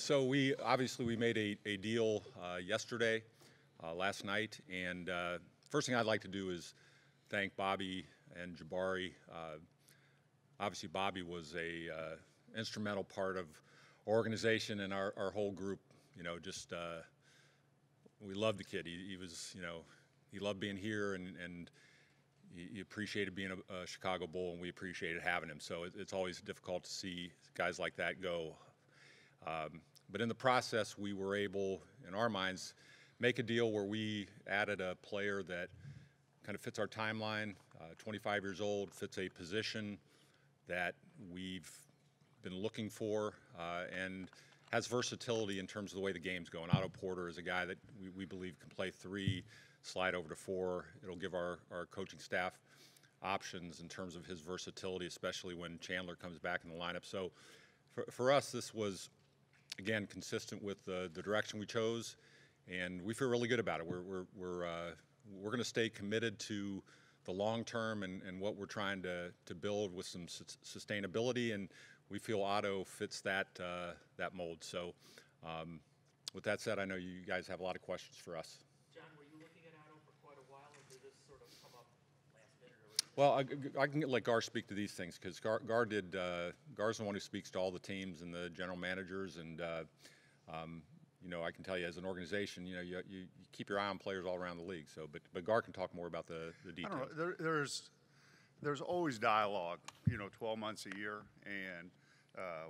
So we obviously made a deal yesterday, last night, and first thing I'd like to do is thank Bobby and Jabari. Obviously, Bobby was a instrumental part of our organization and our whole group. You know, just we loved the kid. He was, he loved being here and he appreciated being a Chicago Bull, and we appreciated having him. So it's always difficult to see guys like that go. But in the process, we were able, in our minds, make a deal where we added a player that kind of fits our timeline, 25 years old, fits a position that we've been looking for, and has versatility in terms of the way the game's going. Otto Porter is a guy that we believe can play 3, slide over to 4. It'll give our coaching staff options in terms of his versatility, especially when Chandler comes back in the lineup. So for us, this was, again, consistent with the direction we chose, and we feel really good about it. We're going to stay committed to the long term and what we're trying to build with some sustainability, and we feel Otto fits that mold. So with that said, I know you guys have a lot of questions for us. John, were you looking at Otto for quite a while, or did this sort of come up last minute? Well, I can let Gar speak to these things because Gar's the one who speaks to all the teams and the general managers, and I can tell you as an organization, you keep your eye on players all around the league. So, but Gar can talk more about the details. I don't know. There's always dialogue, 12 months a year, and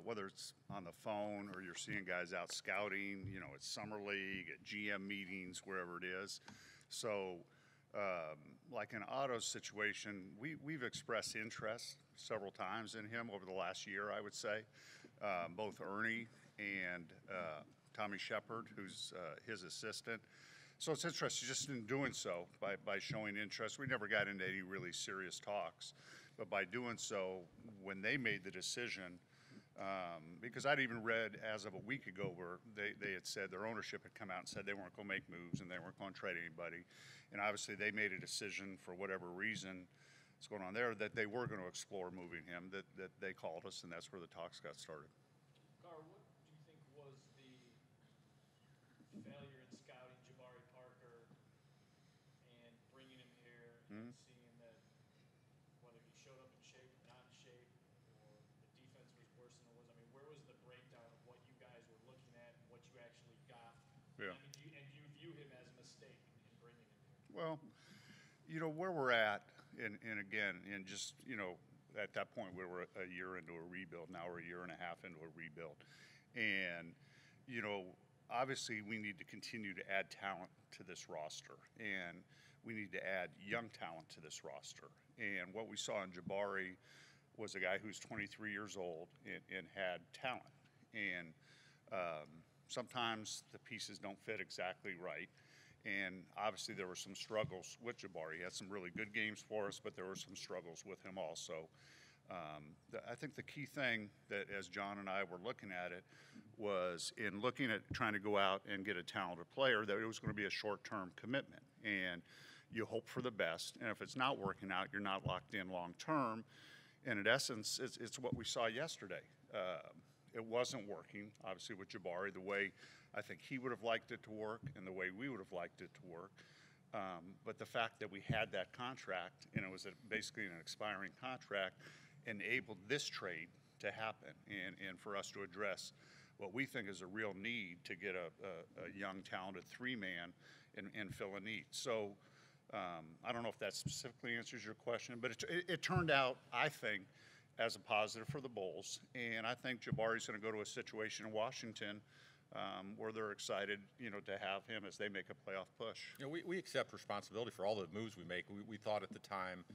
whether it's on the phone or you're seeing guys out scouting, at summer league, at GM meetings, wherever it is. So, like in Otto's situation, we've expressed interest several times in him over the last year, I would say. Both Ernie and Tommy Shepard, who's his assistant. So it's interesting just in doing so, by showing interest. We never got into any really serious talks, but by doing so, when they made the decision, because I'd even read as of a week ago where they had said their ownership had come out and said they weren't going to make moves and they weren't going to trade anybody. And obviously they made a decision for whatever reason that's going on there that they were going to explore moving him, that they called us, and that's where the talks got started. Gar, what do you think was the failure in scouting Jabari Parker and bringing him here and seeing that whether he showed up in shape or not in shape, or the defense was worse than it was? I mean, where was the breakdown of what you guys were looking at and what you actually got? Yeah. I mean, do you view him as a mistake in bringing him here? Well, where we're at, and again, and just, at that point we were a year into a rebuild. Now we're a year and a half into a rebuild. And, obviously we need to continue to add talent to this roster. And we need to add young talent to this roster. And what we saw in Jabari was a guy who's 23 years old and had talent. And sometimes the pieces don't fit exactly right. And obviously there were some struggles with Jabari. He had some really good games for us, but there were some struggles with him also. I think the key thing that, as John and I were looking at it, was in looking at trying to go out and get a talented player, that it was going to be a short-term commitment. And you hope for the best, and if it's not working out, you're not locked in long-term. And in essence, it's what we saw yesterday. It wasn't working, obviously, with Jabari the way I think he would have liked it to work and the way we would have liked it to work. But the fact that we had that contract, and it was basically an expiring contract, enabled this trade to happen and for us to address what we think is a real need to get a young, talented 3-man and fill a need. So I don't know if that specifically answers your question, but it turned out, I think, as a positive for the Bulls. And I think Jabari's going to go to a situation in Washington where they're excited, to have him as they make a playoff push. We accept responsibility for all the moves we make. We thought at the time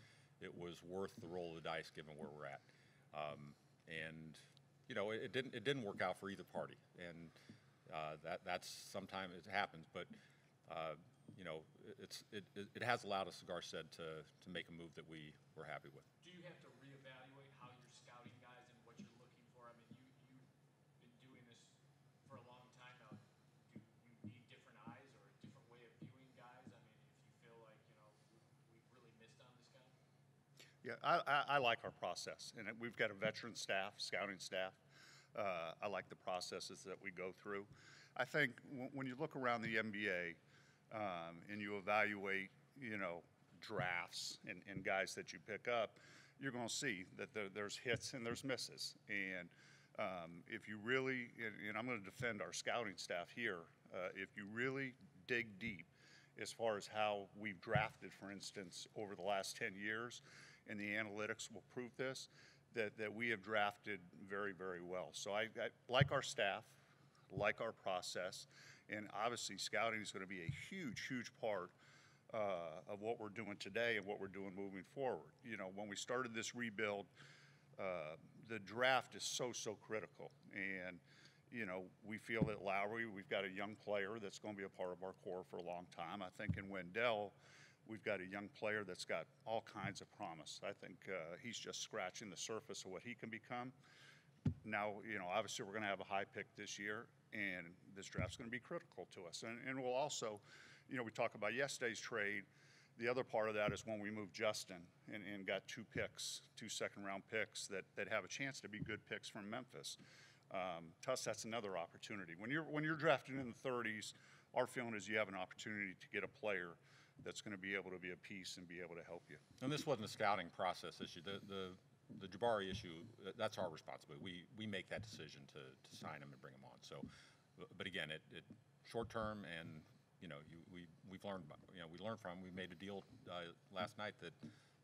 it was worth the roll of the dice given where we're at. It didn't work out for either party. And that's sometimes it happens, but it has allowed us, as Gar said, to make a move that we were happy with. Do you have to reevaluate how you're scouting guys and what you're looking for? I mean, you've been doing this for a long time now. Do you need different eyes or a different way of viewing guys? I mean, if you feel like, we've really missed on this guy? Yeah, I like our process, and we've got a veteran staff, scouting staff. I like the processes that we go through. I think when you look around the NBA and you evaluate, drafts and guys that you pick up, you're going to see that there's hits and there's misses. And if you really, and I'm going to defend our scouting staff here, if you really dig deep as far as how we've drafted, for instance, over the last 10 years, and the analytics will prove this, that we have drafted very, very well. So I like our staff, like our process, and obviously scouting is going to be a huge, huge part of what we're doing today and what we're doing moving forward. When we started this rebuild, the draft is so critical. And, we feel that Lowry, we've got a young player that's going to be a part of our core for a long time. I think in Wendell, we've got a young player that's got all kinds of promise. I think he's just scratching the surface of what he can become. Now, obviously we're going to have a high pick this year, and this draft's going to be critical to us. And we'll also, we talk about yesterday's trade. The other part of that is when we moved Justin and got two second-round picks that have a chance to be good picks from Memphis. To us, that's another opportunity. When you're drafting in the 30s, our feeling is you have an opportunity to get a player that's going to be able to be a piece and be able to help you. And this wasn't a scouting process issue. The Jabari issue, that's our responsibility. We make that decision to sign him and bring him on. So, but again, it short term, and we've learned. We learned from. We made a deal last night that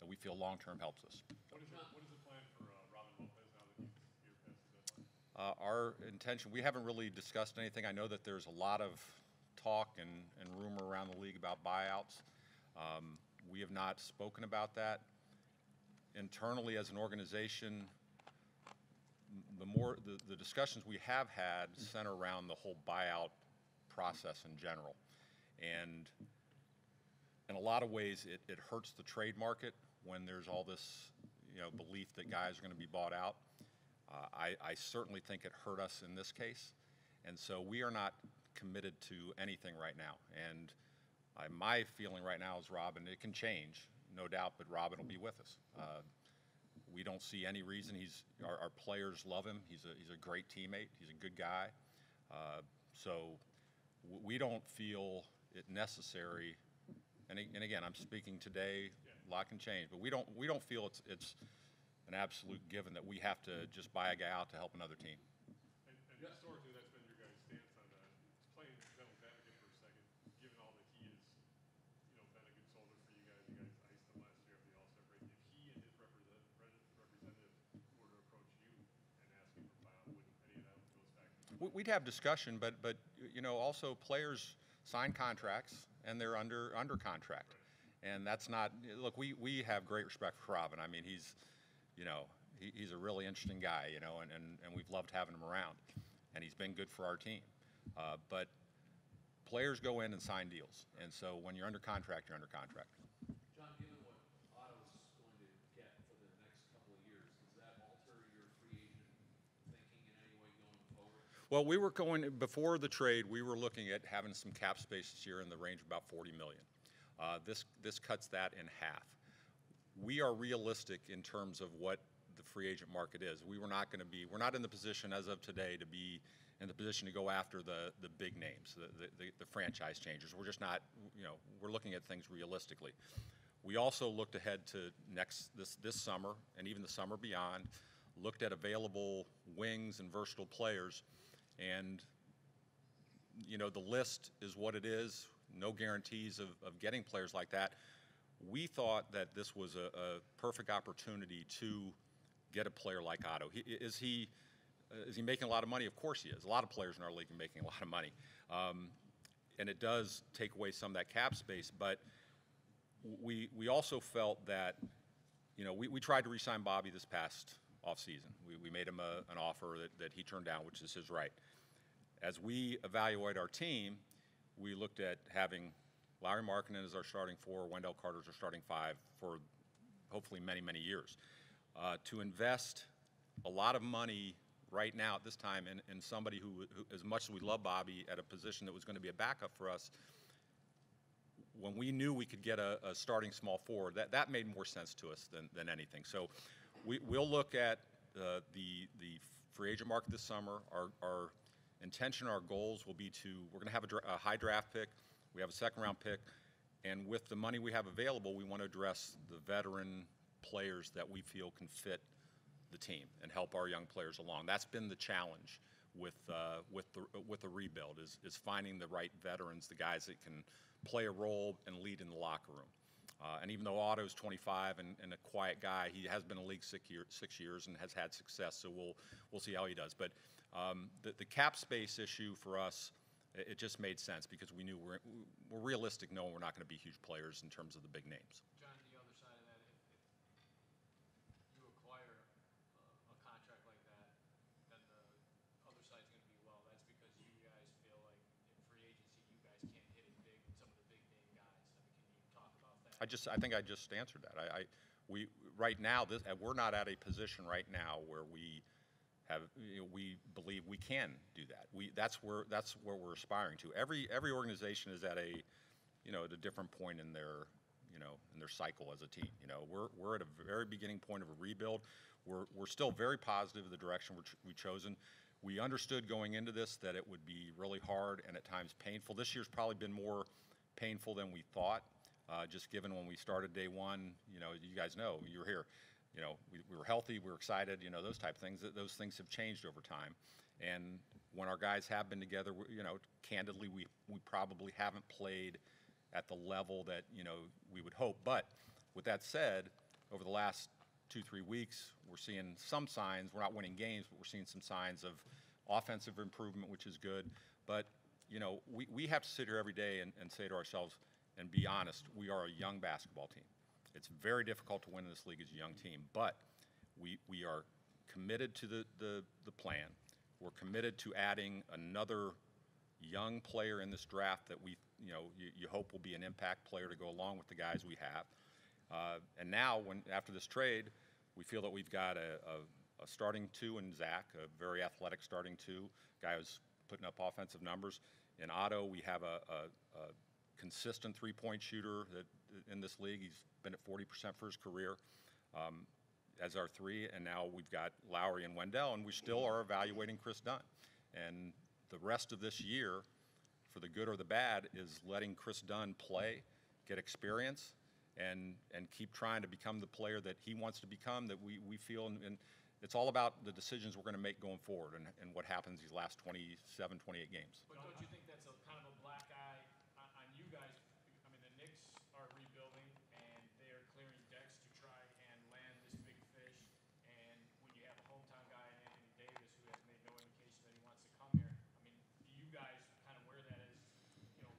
we feel long term helps us. What is the plan for Robin Lopez now that you're past the deadline? Our intention, we haven't really discussed anything. I know that there's a lot of talk and rumor around the league about buyouts. We have not spoken about that. Internally as an organization, the discussions we have had center around the whole buyout process in general. And in a lot of ways, it hurts the trade market when there's all this belief that guys are going to be bought out. I certainly think it hurt us in this case. And so we are not committed to anything right now. And my feeling right now is Robin, it can change, no doubt, but Robin will be with us. We don't see any reason. Our players love him. He's a great teammate. He's a good guy. So we don't feel it necessary. And again, I'm speaking today. A lot can change, but we don't feel it's an absolute given that we have to just buy a guy out to help another team. And historically, that's been your guys' stance on that. Playing devil's advocate for a second, given all that he has, been a good soldier for you guys. You guys iced him last year at the All-Star break. If he and his representative were to approach you and ask you for buyout, wouldn't any of that those factors? We'd have discussion, but also players sign contracts and they're under contract, and that's not. Look, we have great respect for Robin. I mean, he's a really interesting guy, and we've loved having him around, and he's been good for our team. But players go in and sign deals, and so when you're under contract, you're under contract. John, given what Otto's going to get for the next couple of years, does that alter your free agent thinking in any way going forward? Well, before the trade, we were looking at having some cap space this year in the range of about $40 million. This cuts that in half. We are realistic in terms of what the free agent market is. We're not in the position as of today to be in the position to go after the big names, the franchise changers. We're just not, we're looking at things realistically. We also looked ahead to this summer and even the summer beyond, looked at available wings and versatile players, and the list is what it is. No guarantees of getting players like that. We thought that this was a perfect opportunity to get a player like Otto. Is he making a lot of money? Of course he is. A lot of players in our league are making a lot of money. And it does take away some of that cap space, but we also felt that, we tried to re-sign Bobby this past offseason. We made him an offer that he turned down, which is his right. As we evaluate our team, we looked at having Larry Markkinen as our starting 4, Wendell Carter as our starting 5 for hopefully many, many years. To invest a lot of money right now at this time in somebody who, as much as we love Bobby, at a position that was going to be a backup for us, when we knew we could get a starting small forward, that made more sense to us than anything. So we'll look at the free agent market this summer. Our intention, our goals will be we're going to have a high draft pick. We have a second-round pick. And with the money we have available, we want to address the veteran players that we feel can fit the team and help our young players along. That's been the challenge with the rebuild is finding the right veterans, the guys that can play a role and lead in the locker room. And even though Otto's 25 and a quiet guy, he has been in the league 6 years and has had success. So we'll see how he does. But the cap space issue for us, it just made sense because we knew we're realistic, knowing we're not going to be huge players in terms of the big names. John, the other side of that, if you acquire a contract like that, then the other side's going to be, well, that's because you guys feel like in free agency you guys can't hit it big with some of the big name guys. I mean, can you talk about that? I think I just answered that. We right now we're not at a position right now where we believe we can do that. That's where we're aspiring to. Every organization is at at a different point in their cycle as a team. We're at a very beginning point of a rebuild. We're still very positive of the direction we've chosen. We understood going into this that it would be really hard and at times painful. This year's probably been more painful than we thought, just given when we started day one. You guys know, you were here. We were healthy, we were excited, those type of things. Those things have changed over time. And when our guys have been together, candidly, we probably haven't played at the level that, we would hope. But with that said, over the last 2-3 weeks, we're seeing some signs. We're not winning games, but we're seeing some signs of offensive improvement, which is good. But, we have to sit here every day and say to ourselves and be honest, we are a young basketball team. It's very difficult to win in this league as a young team, but we are committed to the plan. We're committed to adding another young player in this draft that you hope will be an impact player to go along with the guys we have. And now, after this trade, we feel that we've got a starting two in Zach, a very athletic starting two, guy who's putting up offensive numbers. In Otto, we have a consistent three-point shooter in this league. He's been at 40% for his career as our three, and now we've got Lowry and Wendell, and we still are evaluating Chris Dunn. And the rest of this year, for the good or the bad, is letting Chris Dunn play, get experience, and keep trying to become the player that he wants to become, that we feel, and it's all about the decisions we're going to make going forward and what happens these last 27, 28 games. But don't you think that's kind of a black eye on you guys? I mean, the Knicks are rebuilding, and they are clearing decks to try and land this big fish. And when you have a hometown guy, Anthony Davis, who has made no indication that he wants to come here, I mean, do you guys kind of wear that as,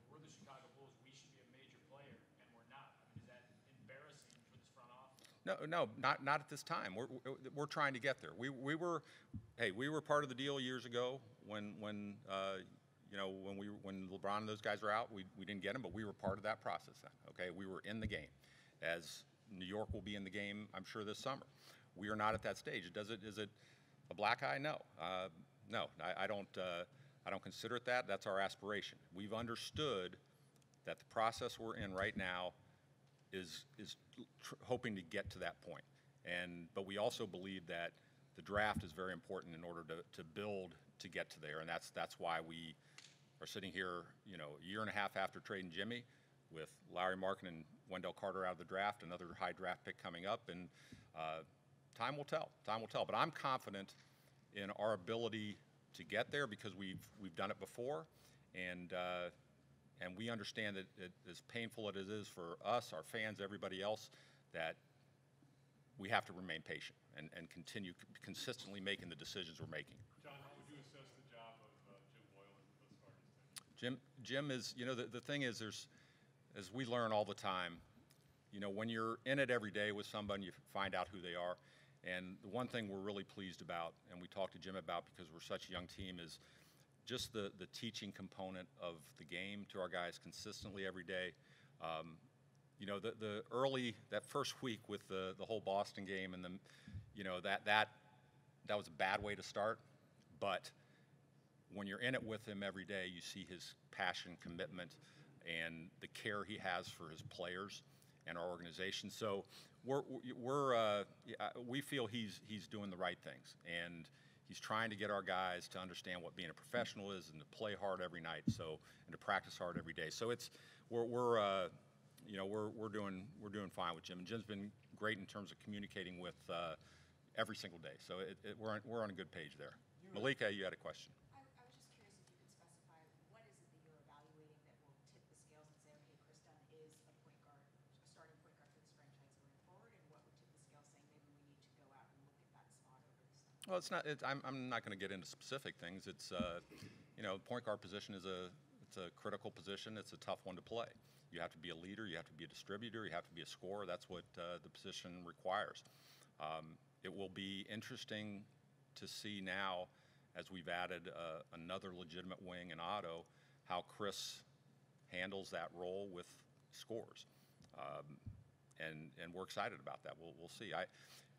we're the Chicago Bulls, we should be a major player, and we're not? I mean, is that embarrassing for this front office? No, not at this time. We're trying to get there. We were part of the deal years ago when LeBron and those guys were out. We didn't get them, but we were part of that process then. Okay, we were in the game, as New York will be in the game, I'm sure, this summer. We are not at that stage. Is it a black eye? No, no. I don't consider it that. That's our aspiration. We've understood that the process we're in right now is hoping to get to that point. But we also believe that the draft is very important in order to build to get to there, and that's why we are sitting here, a year and a half after trading Jimmy, with Larry Markin and Wendell Carter out of the draft, another high draft pick coming up, and time will tell. Time will tell. But I'm confident in our ability to get there because we've done it before, and we understand that as painful as it is for us, our fans, everybody else, that we have to remain patient and continue consistently making the decisions we're making. John, how would you assess the job of Jim Boylan thus far this time? Jim is, the thing is, as we learn all the time, when you're in it every day with somebody, you find out who they are. And the one thing we're really pleased about, and we talked to Jim about because we're such a young team, is just the teaching component of the game to our guys consistently every day. The early, that first week with the whole Boston game and that was a bad way to start, but when you're in it with him every day, you see his passion, commitment, and the care he has for his players and our organization. So we feel he's doing the right things, and he's trying to get our guys to understand what being a professional is and to play hard every night, and to practice hard every day. So we're doing fine with Jim. And Jim's been great in terms of communicating with every single day. So we're on a good page there. Malika, you had a question. I was just curious if you could specify what is it that you're evaluating that will tip the scales and say, okay, Chris Dunn is a point guard, a starting point guard for this franchise going forward, and what would tip the scales saying maybe we need to go out and look at that spot over the summer? Well, it's not. I'm not going to get into specific things. It's point guard position it's a critical position. It's a tough one to play. You have to be a leader. You have to be a distributor. You have to be a scorer. That's what the position requires. It will be interesting to see now, as we've added another legitimate wing in Otto, how Chris handles that role with scores. And we're excited about that. We'll see.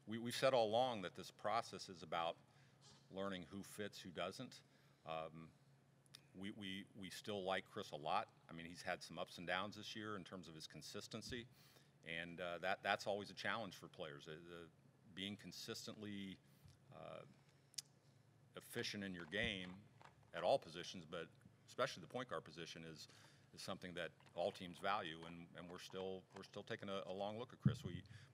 We've said all along that this process is about learning who fits, who doesn't. We still like Chris a lot. I mean, he's had some ups and downs this year in terms of his consistency, and that's always a challenge for players. Being consistently efficient in your game at all positions, but especially the point guard position is something that all teams value, and we're still taking a long look at Chris.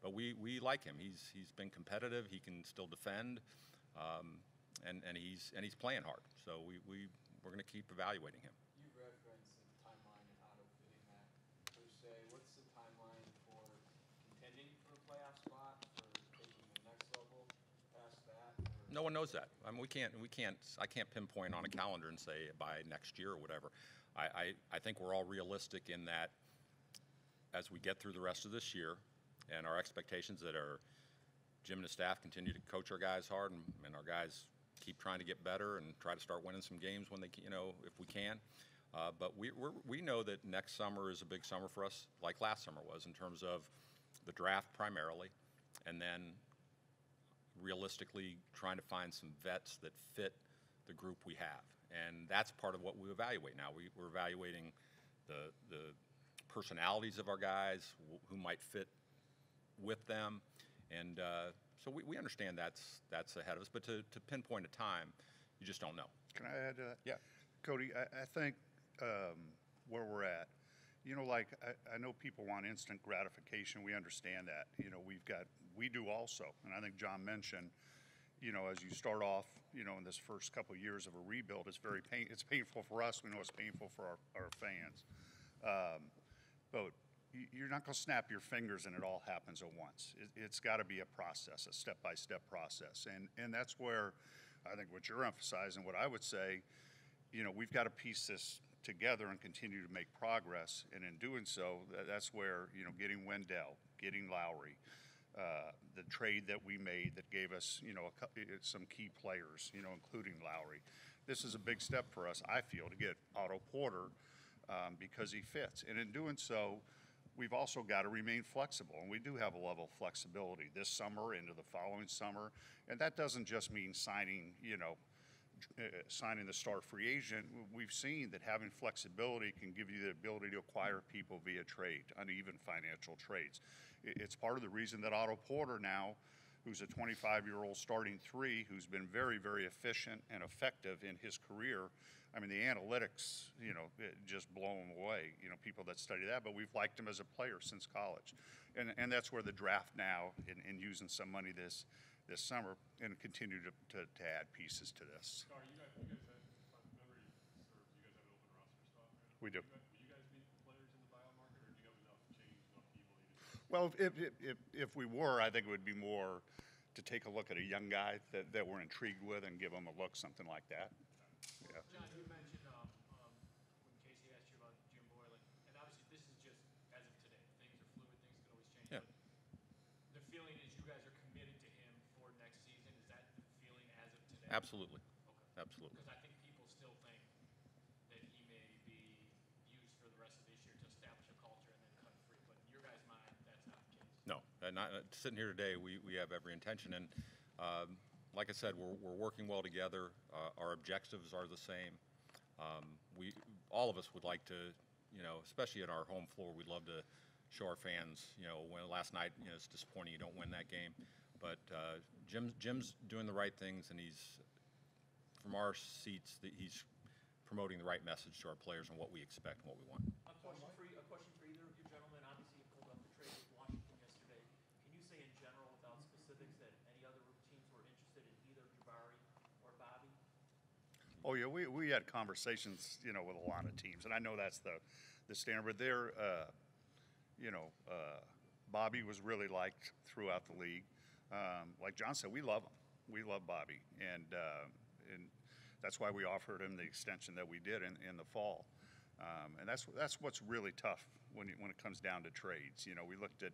But we like him. He's been competitive. He can still defend, and he's playing hard. So we're going to keep evaluating him. You've referenced the timeline and Otto fitting that per se. What's the timeline for contending for a playoff spot, for taking the next level past that? Or? No one knows that. I mean, I can't pinpoint on a calendar and say by next year or whatever. I think we're all realistic in that as we get through the rest of this year, and our expectations that our Jim and his staff continue to coach our guys hard, and our guys keep trying to get better and try to start winning some games when they, if we can. But we know that next summer is a big summer for us, like last summer was, in terms of the draft primarily, and then realistically trying to find some vets that fit the group we have. And that's part of what we evaluate now. We're evaluating the personalities of our guys, who might fit with them, and so we understand that's ahead of us. But to pinpoint a time, you just don't know. Can I add to that? Yeah. Cody, I think where we're at, I know people want instant gratification. We understand that. We do also, and I think John mentioned, as you start off, in this first couple of years of a rebuild, it's it's painful for us. We know it's painful for our fans. But you're not going to snap your fingers and it all happens at once. It's got to be a process, a step-by-step process. And that's where I think what you're emphasizing, what I would say, we've got to piece this together and continue to make progress. And in doing so, that's where, getting Wendell, getting Lowry, the trade that we made that gave us, some key players, including Lowry. This is a big step for us, I feel, to get Otto Porter because he fits. And in doing so, we've also got to remain flexible, and we do have a level of flexibility this summer into the following summer. And that doesn't just mean signing, signing the star free agent. We've seen that having flexibility can give you the ability to acquire people via trade, uneven financial trades. It's part of the reason that Otto Porter now, who's a 25-year-old starting three, who's been very, very efficient and effective in his career. I mean, the analytics, it just blow him away, people that study that, but we've liked him as a player since college. And that's where the draft now, and using some money this summer, and continue to add pieces to this. Scar, you guys have, if my memory serves, you guys have an open roster spot right now? We do. Will you guys meet players in the buyout market, or do you have enough change, enough people? Well, if we were, I think it would be more to take a look at a young guy that we're intrigued with and give him a look, something like that. Yeah. John, you mentioned when Casey asked you about Jim Boylan, and obviously this is just as of today. Things are fluid, things can always change. Yeah. But the feeling is you guys are committed to him for next season. Is that the feeling as of today? Absolutely. Okay. Absolutely. Because I think people still think that he may be used for the rest of this year to establish a culture and then cut free. But in your guys' mind, that's not the case. No, sitting here today, we have every intention, and like I said, we're working well together. Our objectives are the same. All of us would like to, especially at our home floor, we'd love to show our fans, when last night, it's disappointing you don't win that game, but Jim's doing the right things, and he's from our seats that he's promoting the right message to our players and what we expect and what we want. A question for either of you gentlemen. Obviously, you pulled up the trade with Washington yesterday. Can you say in general, without specifics, that any other teams were interested in either Jabari or Bobby? Oh yeah, we had conversations, with a lot of teams, and I know that's the standard. But Bobby was really liked throughout the league. Like John said, we love him. We love Bobby, and that's why we offered him the extension that we did in the fall. And that's what's really tough when it comes down to trades. We looked at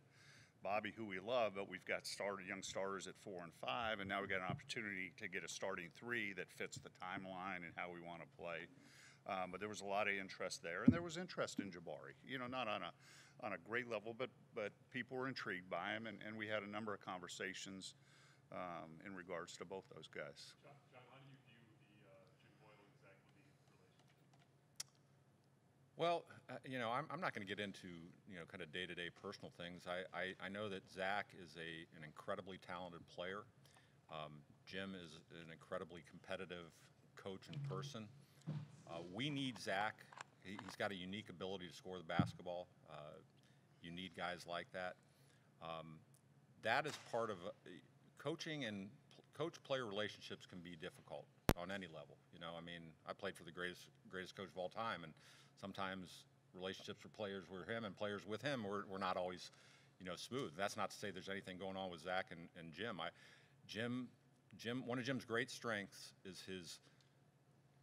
Bobby, who we love, but we've got young starters at 4 and 5, and now we've got an opportunity to get a starting 3 that fits the timeline and how we want to play. But there was a lot of interest there, and there was interest in Jabari. Not on a great level, but people were intrigued by him, and we had a number of conversations in regards to both those guys. John, how do you view the Jim Boyle and Zach LaVine relationship? Well, I'm not going to get into kind of day-to-day personal things. I know that Zach is an incredibly talented player. Jim is an incredibly competitive coach and person. We need Zach. He's got a unique ability to score the basketball. You need guys like that. That is part of coaching, and coach-player relationships can be difficult on any level. I played for the greatest coach of all time, and sometimes relationships with players with him and players with him were not always, smooth. That's not to say there's anything going on with Zach and Jim. One of Jim's great strengths is his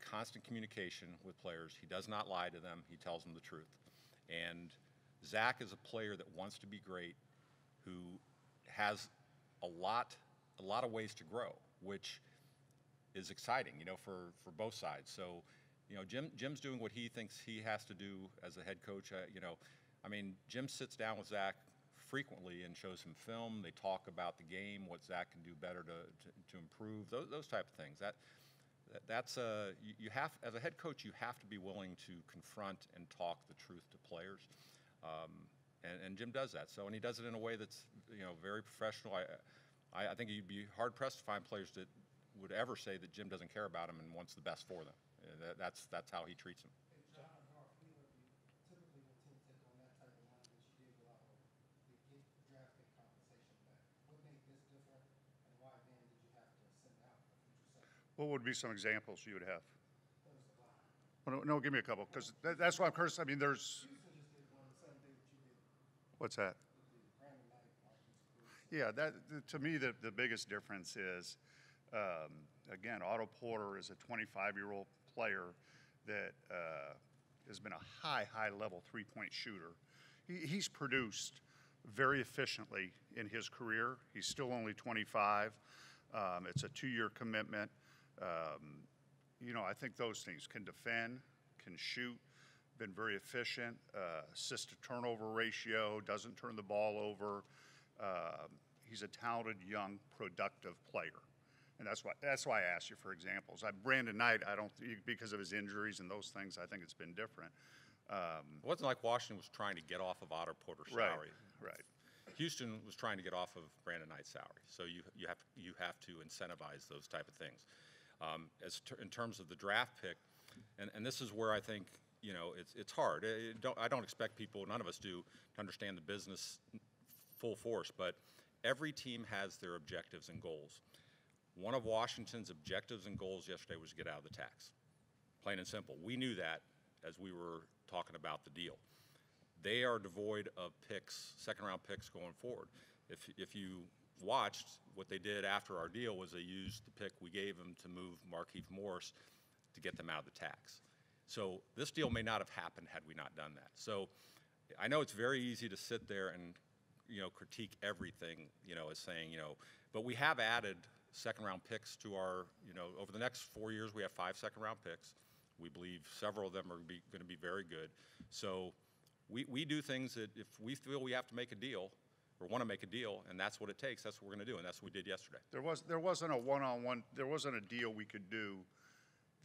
constant communication with players. He does not lie to them. He tells them the truth. And Zach is a player that wants to be great, who has a lot of ways to grow, which is exciting, for both sides. So, Jim's doing what he thinks he has to do as a head coach. Jim sits down with Zach frequently and shows him film. They talk about the game, what Zach can do better to improve, those type of things. That's you have, as a head coach, you have to be willing to confront and talk the truth to players, and Jim does that. So, and he does it in a way that's very professional. I think you'd be hard pressed to find players that would ever say that Jim doesn't care about them and wants the best for them. That's how he treats them. John, how typically when teams take on that type of money that you did go out with, they get draft pick compensation back. What made this different, and why then did you have to send out a future second? What would be some examples you would have? There was a lot. Well, no, give me a couple, because that's why I'm cursed. There's. Houston just did one of the same thing that you did What's that? with the Brandon Knight, Marquise Cruz. Yeah, to me, the biggest difference is, again, Otto Porter is a 25-year-old player that has been a high-level three-point shooter. He's produced very efficiently in his career. He's still only 25. It's a 2-year commitment. I think those things: can defend, can shoot, been very efficient, assist-to-turnover ratio, doesn't turn the ball over. He's a talented, young, productive player. And that's why I asked you for examples. Brandon Knight, I don't, because of his injuries and those things, I think it's been different. It wasn't like Washington was trying to get off of Otto Porter's salary. Right. Houston was trying to get off of Brandon Knight's salary. So you have to incentivize those type of things. In terms of the draft pick, and this is where I think it's hard. I don't expect people, none of us do, to understand the business full force. But every team has their objectives and goals. One of Washington's objectives and goals yesterday was to get out of the tax. Plain and simple. We knew that as we were talking about the deal. They are devoid of picks, second-round picks going forward. If you watched, what they did after our deal was they used the pick we gave them to move Markieff Morris to get them out of the tax. So this deal may not have happened had we not done that. So I know it's very easy to sit there and critique everything, as saying, but we have added second-round picks to our, over the next 4 years, we have 5 second-round picks. We believe several of them are going to be very good. So we do things that if we feel we have to make a deal or want to make a deal, and that's what it takes, that's what we're going to do, and that's what we did yesterday. There wasn't a one-on-one, there wasn't a deal we could do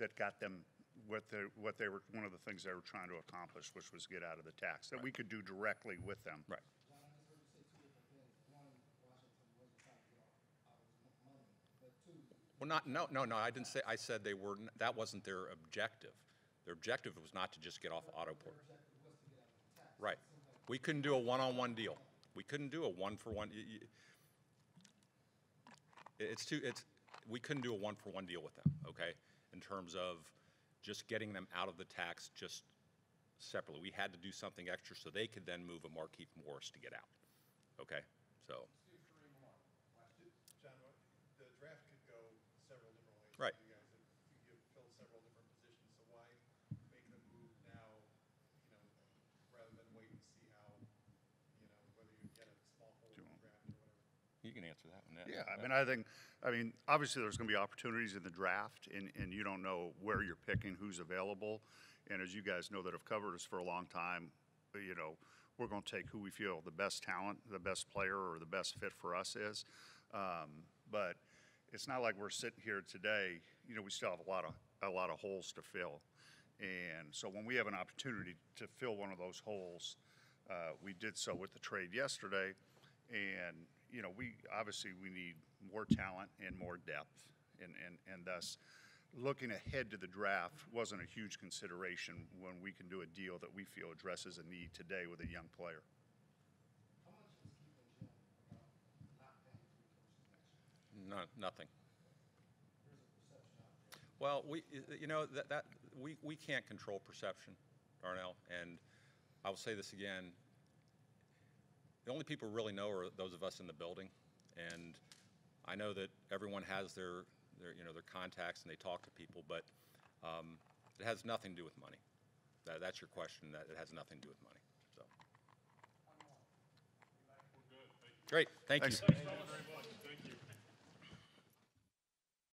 that got them what they were, one of the things they were trying to accomplish, which was get out of the tax, that we could do directly with them. Right. John, I just heard you say two different things. One, Washington wasn't trying to get off out of his money. But two, Well, no, I didn't say, I said they were, that wasn't their objective. Their objective was not to just get off Otto Porter. Right. We couldn't do a one-on-one deal. We couldn't do a one-for-one. We couldn't do a one-for-one deal with them, okay? In terms of just getting them out of the tax just separately. We had to do something extra so they could then move a Markeith Morris to get out, okay? So. John, the draft could go several different ways. Right. You guys have filled several different positions, so why make the move now, rather than wait and see how, whether you get a small hole in the draft or whatever? You can answer that one. Yeah, I mean, obviously there's going to be opportunities in the draft, and you don't know where you're picking, who's available. And as you guys know that have covered us for a long time, we're going to take who we feel the best talent, the best player, or the best fit for us is. But it's not like we're sitting here today. We still have a lot of holes to fill. And so when we have an opportunity to fill one of those holes, we did so with the trade yesterday. And we need more talent and more depth, and thus looking ahead to the draft wasn't a huge consideration when we can do a deal that we feel addresses a need today with a young player. How much is keeping Jim about not paying three coaches next year? Nothing. There's a perception out there. Well, we can't control perception, Darnell, and I will say this again. The only people who really know are those of us in the building, and I know that everyone has their contacts and they talk to people, but it has nothing to do with money. That's your question. That it has nothing to do with money. So. We're good. Thank you. Great. Thank Thanks. you. Thank you very much.